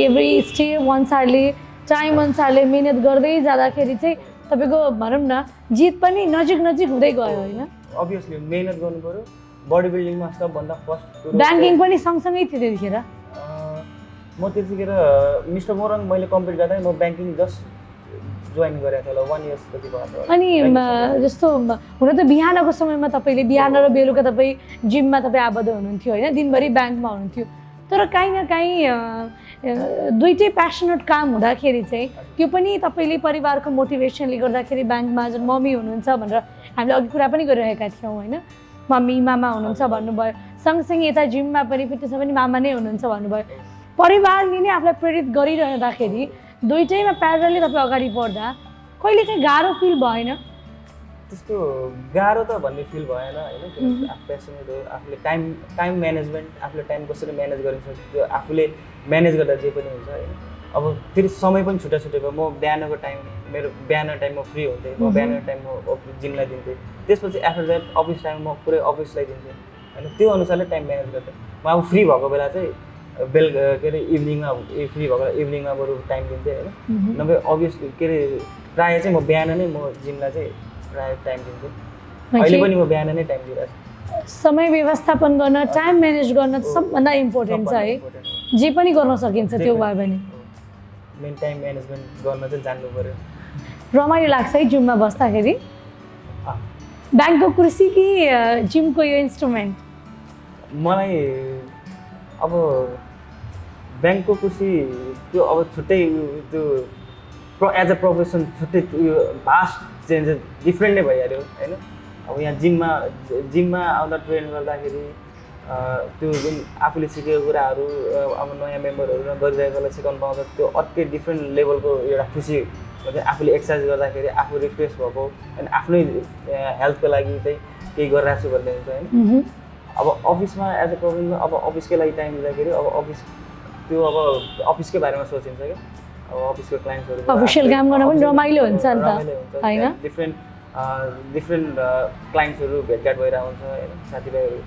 एभ्री स्टेप अनुसारले टाइम अनुसारले मिहिनेत गर्दै जाँदाखेरि चाहिँ तपाईँको भनौँ न जित पनि नजिक हुँदै गयो होइन। अभियसली मिहिनेत गर्नु पऱ्यो। बडी बिल्डिङमा सबभन्दा फर्स्ट ब्याङ्किङ पनि सँगसँगै थियो त्यतिखेर। म त्यतिखेर मिस्टर मोरङ मैले कम्प्लिट गर्दा म ब्याङ्किङ जस्ट जोइन गरेको थिएँ होला 1 इयर्स जति भयो। अनि जस्तो हुन त बिहानको समयमा तपाईँले बिहान र बेलुका तपाईँ जिममा तपाईँ आबद्ध हुनुहुन्थ्यो होइन, दिनभरि ब्याङ्कमा हुनुहुन्थ्यो। तर काहीँ न काहीँ दुइटै प्यासनेट काम हुँदाखेरि चाहिँ त्यो पनि तपाईँले परिवारको मोटिभेसनले गर्दाखेरि ब्याङ्कमा जुन मम्मी हुनुहुन्छ भनेर हामीले अघि कुरा पनि गरिरहेका थियौँ होइन, मम्मी मामा हुनुहुन्छ भन्नुभयो। सँगसँगै यता जिममा पनि फिटनेसमा पनि मामा नै हुनुहुन्छ भन्नुभयो। परिवारले नै आफूलाई प्रेरित गरिरहँदाखेरि दुइटैमा प्यारलली तपाईँ अगाडि बढ्दा कहिले चाहिँ गाह्रो फिल भएन? त्यस्तो गाह्रो त भन्ने फिल भएन होइन। प्यासनेट हो, आफूले टाइम म्यानेजमेन्ट, आफूले टाइम कसरी म्यानेज गरिन्छ त्यो आफूले म्यानेज गर्दा जे पनि हुन्छ होइन। अब फेरि समय पनि छुट्टा भयो। म बिहानको टाइम मेरो बिहान टाइम म फ्री हुन्थेँ, म बिहानको टाइम म जिमलाई दिन्थेँ। त्यसपछि आफ्टर द्याट अफिस टाइम म पुरै अफिसलाई दिन्थेँ होइन। त्यो अनुसारले टाइम म्यानेज गर्थेँ। म अब फ्री भएको बेला चाहिँ के अरे इभिनिङमा फ्री भएको बेला इभिनिङमा बरु टाइम दिन्थेँ होइन। नभए अभियसली के अरे प्रायः चाहिँ म बिहान नै म जिमलाई चाहिँ प्रायः टाइम दिन्थेँ। अहिले पनि म बिहान नै टाइम दिइरहेको छु। समय व्यवस्थापन गर्न, टाइम म्यानेज गर्न सबभन्दा इम्पोर्टेन्ट छ है। जे पनि गर्न सकिन्छ त्यो भयो भने मेन टाइम म्यानेजमेन्ट गर्न चाहिँ जान्नु पर्यो। रमाइलो लाग्छ है जिममा बस्दाखेरि? ब्याङ्कको कुर्सी कि जिमको यो इन्स्ट्रुमेन्ट? मलाई अब ब्याङ्कको कुर्सी त्यो अब छुट्टै त्यो एज अ प्रोफेसन छुट्टै उयो भास्ट चेन्जेस डिफ्रेन्ट नै भइहाल्यो होइन। अब यहाँ जिममा आउँदा ट्रेन गर्दाखेरि त्यो जुन आफूले सिकेको कुराहरू अब नयाँ मेम्बरहरू गरिरहेकोलाई सिकाउनु पाउँदा त्यो अर्कै डिफ्रेन्ट लेभलको एउटा खुसी हुन्छ। आफूले एक्सर्साइज गर्दाखेरि आफू रिफ्रेस भएको अनि आफ्नै हेल्थको लागि चाहिँ केही गरिरहेको छु भन्ने हुन्छ होइन। अब अफिसमा एज अ प्रोफेसनमा अब अफिसकै लागि टाइम दिँदाखेरि अब अफिसकै बारेमा सोचिन्छ क्या। अब अफिसको क्लाइन्ट्सहरू अफिसियल काम गर्न पनि रमाइलो हुन्छ नि त होइन। डिफ्रेन्ट क्लाइन्ट्सहरू भेटघाट भइरहेको हुन्छ होइन, साथीभाइहरू।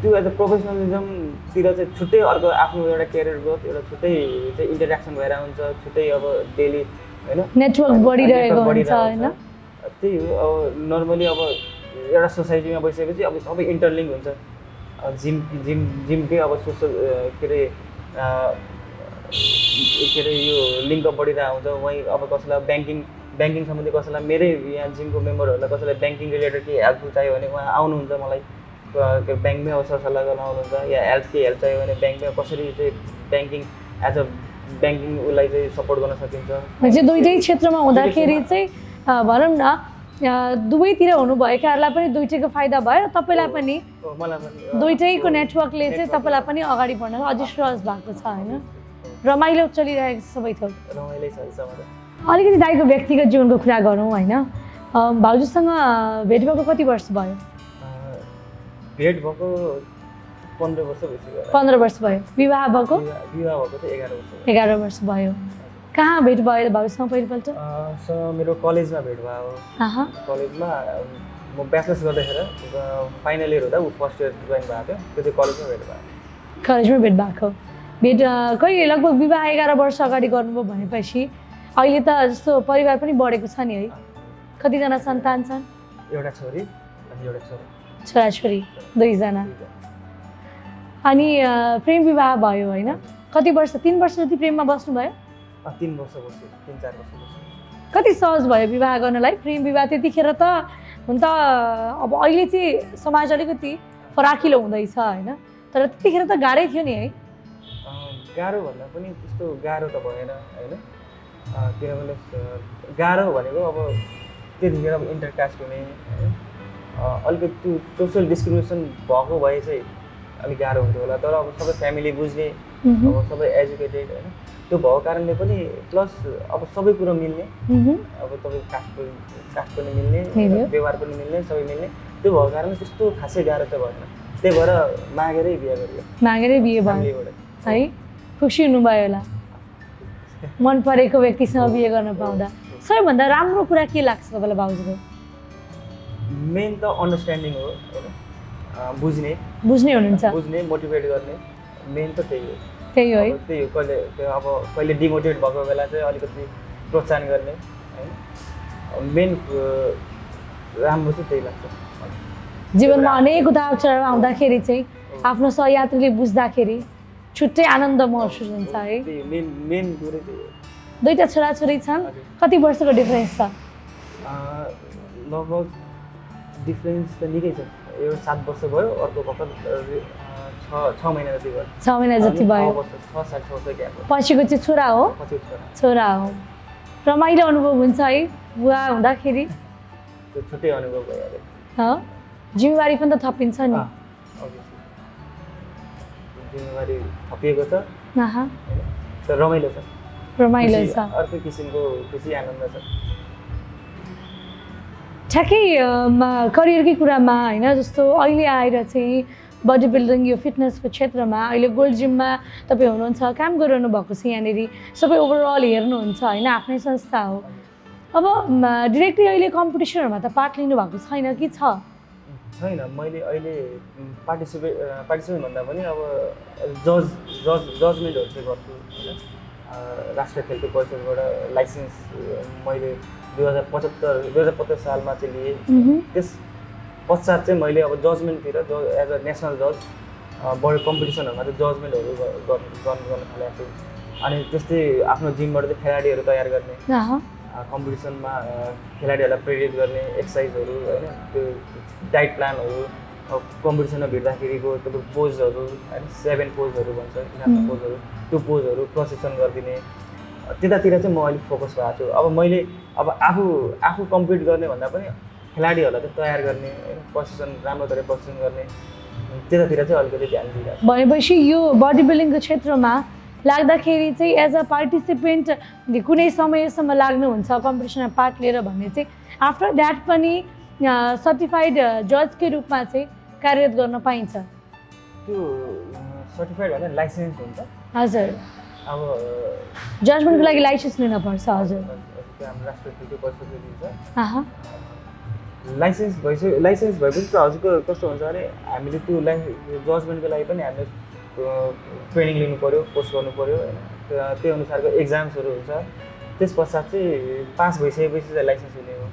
त्यो एज अ प्रोफेसनलिजमतिर चाहिँ छुट्टै अर्को आफ्नो एउटा क्यारियर ग्रोथ एउटा छुट्टै चाहिँ इन्टरेक्सन भइरहेको हुन्छ, छुट्टै अब डेली होइन नेटवर्क बढिरहेको हुन्छ होइन। त्यही हो। अब नर्मली अब एउटा सोसाइटीमा बसिसकेपछि अब सबै इन्टरलिङ्क हुन्छ। जिमकै अब सोसल के अरे यो लिङ्कअप बढिरहेको हुन्छ। वहीँ अब कसैलाई ब्याङ्किङ सम्बन्धी कसैलाई मेरै यहाँ जिमको मेम्बरहरूलाई कसैलाई ब्याङ्किङ रिलेटेड केही हेल्पफुल चाहियो भने उहाँ आउनुहुन्छ मलाई ब्याङ्कमै अब सरसल्लाह गर्न आउनुहुन्छ। या हेल्प चाहियो भने ब्याङ्कमै कसरी चाहिँ ब्याङ्किङ एज अ ब्याङ्किङ उसलाई चाहिँ सपोर्ट गर्न सकिन्छ। भनेपछि दुइटै क्षेत्रमा हुँदाखेरि चाहिँ भनौँ न दुवैतिर हुनुभएकाहरूलाई पनि दुइटैको फाइदा भयो र तपाईँलाई पनि मलाई पनि दुइटैको नेटवर्कले चाहिँ तपाईँलाई पनि अगाडि बढ्न अझै सहज भएको छ होइन, रमाइलो चलिरहेको छ सबै थोक। रमाइलो छ हिसाबले। अलिकति दाइको व्यक्तिगत जीवनको कुरा गरौँ होइन, भाउजूसँग भेट भएको कति वर्ष भयो? भेट भएको 15 वर्ष भइसक्यो। 15 वर्ष भयो। विवाह भएको? विवाह भएको चाहिँ 11 वर्ष। 11 वर्ष भयो। कहाँ भेट भयो भाउजूसँग पहिलोपल्ट? मेरो कलेजमा भेट भयो। कलेजमा म ब्याचलर्स गर्दाखेरि फाइनल इयर हुँदा ऊ फर्स्ट इयर जोइन भएको थियो, त्यो चाहिँ कलेजमा भेट भयो। कलेजमा भेट भएको। भेट कहिले लगभग विवाह 11 वर्ष अगाडि गर्नुभयो भनेपछि अहिले त जस्तो परिवार पनि बढेको छ नि है, कतिजना सन्तान छन्? एउटा छोरी अनि एउटा छोरा। छोराछोरी दुईजना। अनि प्रेम विवाह भयो होइन, कति वर्ष? 3 वर्ष जति प्रेममा बस्नुभयो? 3 वर्ष बस्यो, 3-4 वर्ष बस्यो। कति सहज भयो विवाह गर्नलाई? प्रेम विवाह त्यतिखेर त हुन त अब अहिले चाहिँ समाज अलिकति फराकिलो हुँदैछ होइन, तर त्यतिखेर त गाह्रै थियो नि है? गाह्रो भन्दा पनि त्यस्तो गाह्रो त भएन होइन, किनभने गाह्रो भनेको अब त्यतिखेर अब इन्टरकास्ट हुने होइन, अलिकति त्यो सोसियल डिस्क्रिमिनेसन भएको भए चाहिँ अलिक गाह्रो हुन्थ्यो होला, तर अब सबै फ्यामिली बुझ्ने, अब सबै एजुकेटेड होइन, त्यो भएको कारणले पनि प्लस अब सबै कुरो मिल्ने, अब तपाईँ कास्ट पनि मिल्ने, व्यवहार पनि मिल्ने, सबै मिल्ने, त्यो भएको कारणले त्यस्तो खासै गाह्रो त भएन। त्यही भएर मागेरै बिहे गरियो। मागेरै बिहे भयो है? खुसी हुनुभयो होला मन परेको व्यक्तिसँग बिहे गर्न पाउँदा? सबैभन्दा राम्रो कुरा के लाग्छ तपाईँलाई भाउजूको? मेन त अन्डरस्ट्यान्डिङ हो होइन, बुझ्ने हुनुहुन्छ, बुझ्ने, मोटिभेट गर्ने, मेन त त्यही हो। त्यही हो है? त्यही हो। कहिले डिमोटिभेट भएको बेला चाहिँ अलिकति प्रोत्साहन गर्ने होइन, मेन राम्रो चाहिँ त्यही लाग्छ। जीवनमा अनेक उतार चढाव आउँदाखेरि चाहिँ आफ्नो सहयात्रीले बुझ्दाखेरि छुट्टै आनन्द महसुस हुन्छ है? मेन कुरो त्यही हो। दुईवटा छोराछोरी छन्, कति वर्षको डिफरेन्स छ? लगभग डिफरेन्स त निकै छ, यो 7 वर्ष भयो, अर्को भर्खर 6 महिना जति भयो। 6 महिना जति भयो। 6-7 वर्ष ग्याप। पछिको चाहिँ छोरा हो? छोरा हो। रमाइलो अनुभव हुन्छ है बुवा हुँदाखेरि? त्यो छुट्टै अनुभव भइहाल्यो। जिम्मेवारी पनि त थपिन्छ नि? जिम्मेवारी थपिएको छ, तर रमाइलो छ। रमाइलो छ, अर्को किसिमको खुसी आनन्द छ। ठ्याक्कै करियरकै कुरामा होइन, जस्तो अहिले आएर चाहिँ बडी बिल्डिङ यो फिटनेसको क्षेत्रमा अहिले गोल्ड जिममा तपाईँ हुनुहुन्छ, काम गरिरहनु भएको छ यहाँनिर, सबै ओभरअल हेर्नुहुन्छ होइन, आफ्नै संस्था हो। अब डिरेक्टली अहिले कम्पिटिसनहरूमा त पार्ट लिनुभएको छैन कि छ? छैन, मैले अहिले पार्टिसिपेट भन्दा पनि अब जजमेन्टहरू चाहिँ गर्छु होइन, राष्ट्रिय खेलकुद परिषदबाट लाइसेन्स मैले 2075 सालमा चाहिँ लिएँ। त्यस पश्चात चाहिँ मैले अब जजमेन्टतिर एज अ नेसनल जज बढी कम्पिटिसनहरूमा चाहिँ जजमेन्टहरू गर्न थालेको छु। अनि त्यस्तै आफ्नो जिमबाट चाहिँ खेलाडीहरू तयार गर्ने, कम्पिटिसनमा खेलाडीहरूलाई प्रेरित गर्ने एक्सर्साइजहरू होइन, त्यो डाइट प्लानहरू, कम्पिटिसनमा भिड्दाखेरिको त्यो पोजहरू होइन, 7 पोजहरू भन्छ, 11 पोजहरू, त्यो पोजहरू प्रशिक्षण गरिदिने, त्यतातिर चाहिँ म अलिक फोकस भएको छु। अब मैले आफू कम्पिट गर्ने भन्दा पनि खेलाडीहरूलाई चाहिँ तयार गर्ने होइन, प्रशिक्षण राम्रो तरिकाले प्रशिक्षण गर्ने, त्यतातिर चाहिँ अलिकति ध्यान दिइरहेको छु। भनेपछि यो बडी बिल्डिङको क्षेत्रमा लाग्दाखेरि चाहिँ एज अ पार्टिसिपेन्ट कुनै समयसम्म लाग्नुहुन्छ कम्पिटिसनमा पार्ट लिएर भन्ने चाहिँ आफ्टर द्याट पनि सर्टिफाइड जजकै रूपमा चाहिँ कार्यरत गर्न पाइन्छ? त्यो सर्टिफाइड भन्दा लाइसेन्स हुन्छ। हजुर, अब जजमेन्टको लागि लाइसेन्स लिनुपर्छ। हजुर, हाम्रो राष्ट्रिय खेलकुद परिषदले दिन्छ। लाइसेन्स भएपछि हजुरको कस्तो हुन्छ भने हामीले त्यो जजमेन्टको लागि पनि हामीले ट्रेनिङ लिनु पऱ्यो, कोर्स गर्नु पऱ्यो होइन, त्यही अनुसारको एक्जाम्सहरू हुन्छ। त्यस पश्चात चाहिँ पास भइसकेपछि चाहिँ लाइसेन्स हुने हो।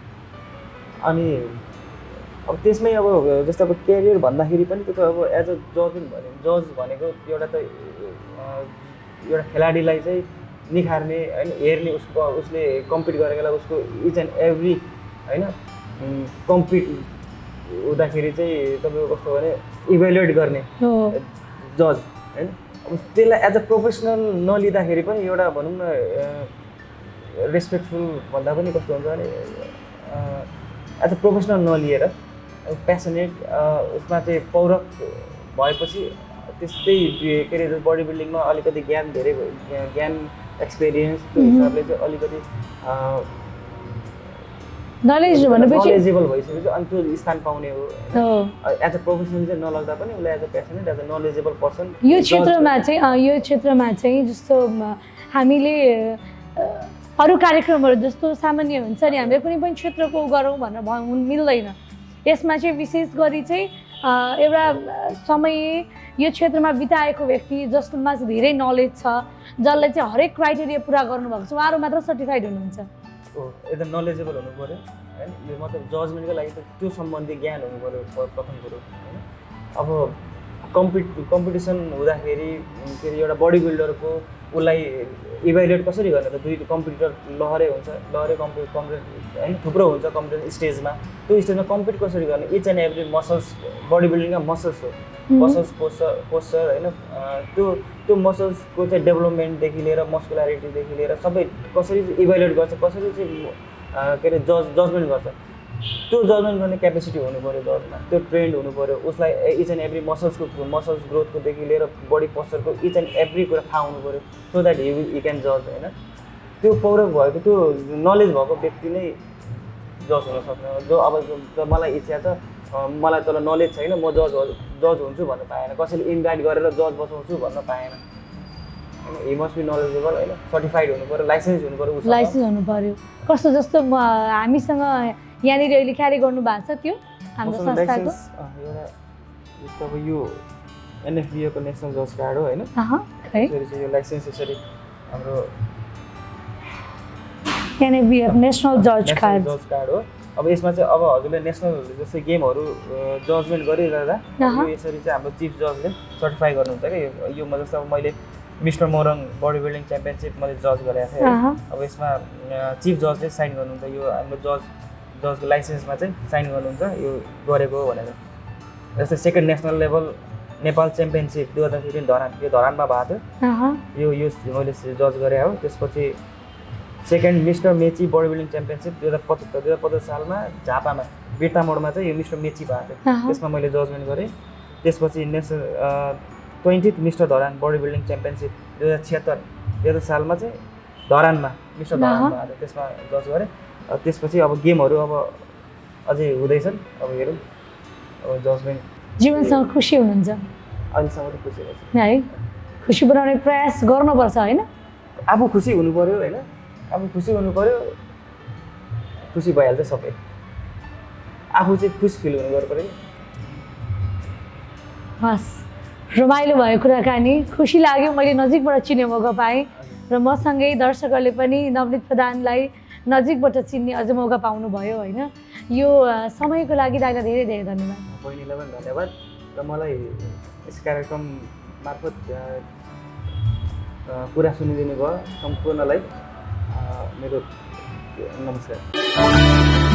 अनि अब त्यसमै अब जस्तो अब क्यारियर भन्दाखेरि पनि त्यो त अब एज अ जज भनेको एउटा खेलाडीलाई चाहिँ निखार्ने होइन, हेर्ने, उसले कम्पिट गरेको बेला उसको इच एन्ड एभ्री होइन कम्पिट हुँदाखेरि चाहिँ तपाईँको कस्तो भने इभ्यालुएट गर्ने जज होइन, अब त्यसलाई एज अ प्रोफेसनल नलिँदाखेरि पनि एउटा भनौँ न रेस्पेक्टफुल भन्दा पनि कस्तो हुन्छ भने एज अ प्रोफेसनल नलिएर प्यासनेट उसमा चाहिँ पौरख भएपछि त्यस्तै के अरे बडी बिल्डिङमा अलिकति ज्ञान एक्सपिरियन्स त्यो हिसाबले चाहिँ अलिकति नलेज भनेपछि नलेजेबल भइसकेपछि अनि त्यो स्थान पाउने हो एज अ प्रोफेसनल चाहिँ नलग्दा पनि उसलाई as a passionate as a knowledgeable person यो क्षेत्रमा चाहिँ जस्तो हामीले अरू कार्यक्रमहरू जस्तो सामान्य हुन्छ नि हामीले कुनै पनि क्षेत्रको गरौँ भनेर मिल्दैन। यसमा चाहिँ विशेष गरी चाहिँ एउटा समय यो क्षेत्रमा बिताएको व्यक्ति जसमा चाहिँ धेरै नलेज छ, जसले चाहिँ हरेक क्राइटेरिया पुरा गर्नुभएको छ, उहाँहरू मात्र सर्टिफाइड हुनुहुन्छ। एकदम नलेजेबल हुनु पऱ्यो होइन, यो मतलब जजमेन्टको लागि त त्यो सम्बन्धी ज्ञान हुनु पऱ्यो प्रथम कुरो होइन। अब कम्पिटिसन हुँदाखेरि के अरे एउटा बडी बिल्डरको उसलाई इभ्यालुएट कसरी गर्ने त दुई कम्पिटिटर लहरै हुन्छ, कम्पिट होइन थुप्रो हुन्छ कम्पिटिसन स्टेजमा, त्यो स्टेजमा कम्पिट कसरी गर्ने each and every muscles body बिल्डिङमा मसल्स हो, मसल्स पोस्चर होइन त्यो मसल्सको चाहिँ डेभलपमेन्टदेखि लिएर मस्कुलारिटीदेखि लिएर सबै कसरी इभ्यालुएट गर्छ, कसरी चाहिँ के अरे जजमेन्ट गर्छ, त्यो जजमेन्ट गर्ने क्यापेसिटी हुनु पऱ्यो जजमा, त्यो ट्रेन्ड हुनु पऱ्यो उसलाई इच एन्ड एभ्री मसल्स ग्रोथकोदेखि लिएर बडी पोस्चरको इच एन्ड एभ्री कुरा थाहा हुनु पऱ्यो सो द्याट यु क्यान जज होइन। त्यो पौरख भएको त्यो नलेज भएको व्यक्ति नै जज हुन सक्छ। जो अब मलाई इच्छा छ मलाई तर नलेज छैन म जज हुन्छु भन्न पाएन, कसैले इन्भाइट गरेर जज बसाउँछु भन्न पाएन होइन। हि मस्ट बी नलेजेबल होइन, सर्टिफाइड हुनु पऱ्यो, लाइसेन्स हुनु पऱ्यो, लाइसेन्स हुनु पऱ्यो। कस्तो जस्तो हामीसँग यहाँनिर अहिले क्यारी गर्नु भएको छ त्यो हाम्रो संस्थाको एउटा अब यो एनएफबिएको नेसनल जज कार्ड हो होइन। यसरी चाहिँ यो लाइसेन्स यसरी हाम्रो एनएफबिएफ नेसनल जज कार्ड हो। अब यसमा चाहिँ अब हजुरले नेसनल जस्तै गेमहरू जजमेन्ट गरिरहँदा यो यसरी चाहिँ हाम्रो चिफ जजले सर्टिफाई गर्नुहुन्छ क्या। यो जस्तो अब मैले mister Morang body building championship मैले जज गरेको थिएँ, अब यसमा चिफ जजले साइन गर्नुहुन्छ, यो हाम्रो जजको लाइसेन्समा चाहिँ साइन गर्नुहुन्छ यो गरेको भनेर। जस्तै second national level Nepal championship 2015 Dharan, यो धरानमा भएको थियो, यो मैले जज गरेँ हो। त्यसपछि second mister Mechi body building championship 2075 सालमा झापामा बिर्ता मोडमा चाहिँ यो मिस्टर मेची भएको थियो, त्यसमा मैले जजमेन्ट गरेँ। त्यसपछि national 20th mister Dharan body building championship 2076 सालमा चाहिँ धरानमा मिस्टर धरानमा भएको थियो, त्यसमा जज गरेँ। त्यसपछि अब गेमहरू अब अझै हुँदैछन्, अब हेरौँ अब जजमेन्ट। जीवनसँग खुसी हुनुहुन्छ अहिलेसम्म त खुसी रहेछ है, खुसी बनाउने प्रयास गर्नुपर्छ होइन। आफू खुसी हुनु पऱ्यो होइन, आफू खुसी हुनु पऱ्यो, खुसी भइहाल्छ सबै। आफू चाहिँ खुसी फिल हुनु गर्नु पऱ्यो। हस्, रमाइलो भयो कुराकानी, खुसी लाग्यो, मैले नजिकबाट चिन्ने मौका पाएँ र मसँगै दर्शकहरूले पनि नवनीत प्रधानलाई नजिकबाट चिन्ने अझ मौका पाउनुभयो होइन। यो समयको लागि दाइलाई धेरै धेरै धन्यवाद। बहिनीलाई पनि धन्यवाद र मलाई यस कार्यक्रम मार्फत कुरा सुनिदिनु भयो सम्पूर्णलाई मेरो नमस्कार।